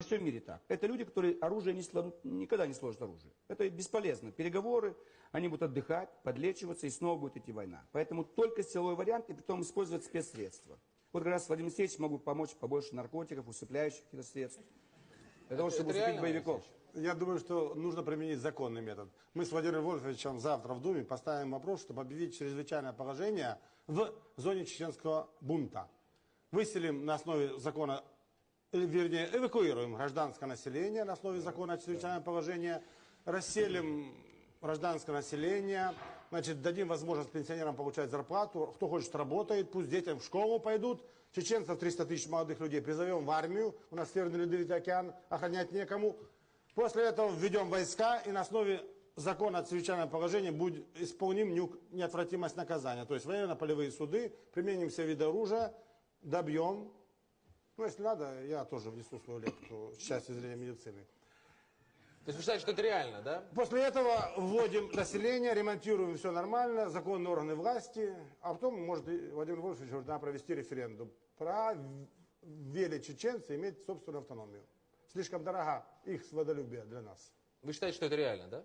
Во всем мире так. Это люди, которые оружие никогда не сложат оружие. Это бесполезно. Переговоры, они будут отдыхать, подлечиваться, и снова будет идти война. Поэтому только силовой вариант, и потом использовать спецсредства. Вот как раз Владимир Алексеевич могут помочь побольше наркотиков, усыпляющих каких-то средств. Для того, чтобы усыпить боевиков. Я думаю, что нужно применить законный метод. Мы с Владимиром Вольфовичем завтра в Думе поставим вопрос, чтобы объявить чрезвычайное положение в зоне чеченского бунта. Выселим на основе закона, вернее, эвакуируем гражданское население на основе закона о чрезвычайном положении, расселим гражданское население, значит, дадим возможность пенсионерам получать зарплату, кто хочет работает, пусть детям в школу пойдут, чеченцев 300 тысяч молодых людей призовем в армию, у нас Северный Ледовитый океан, охранять некому. После этого введем войска и на основе закона о чрезвычайном положении будет исполним неотвратимость наказания. То есть военно-полевые суды, применим все виды оружия, добьем. Ну, если надо, я тоже внесу свою лепту с части зрения медицины. То есть вы считаете, что это реально, да? После этого вводим население, ремонтируем все нормально, законные органы власти, а потом, может, Владимир Вольфович говорит, надо провести референдум. Правили чеченцы иметь собственную автономию. Слишком дорога их свободолюбие для нас. Вы считаете, что это реально, да?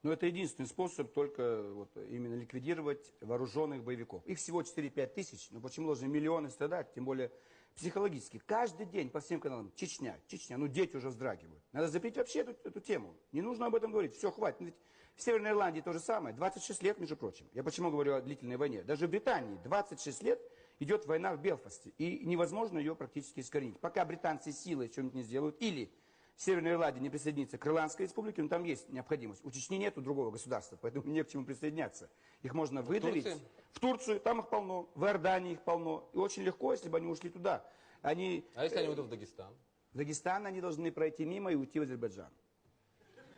Но это единственный способ только вот, именно ликвидировать вооруженных боевиков. Их всего 4-5 тысяч, но почему должны миллионы страдать, тем более психологически. Каждый день по всем каналам Чечня, Чечня, ну дети уже вздрагивают. Надо запретить вообще эту тему. Не нужно об этом говорить, все, хватит. Ведь в Северной Ирландии то же самое, 26 лет, между прочим. Я почему говорю о длительной войне? Даже в Британии 26 лет идет война в Белфасте, и невозможно ее практически искоренить. Пока британцы силой что-нибудь не сделают, или Северная Ирландия не присоединится к Ирландской республике, но там есть необходимость. У Чечни нету другого государства, поэтому не к чему присоединяться. Их можно выдавить. В Турцию, там их полно, в Иордании их полно. И очень легко, если бы они ушли туда. А если они уйдут в Дагестан? В Дагестан они должны пройти мимо и уйти в Азербайджан.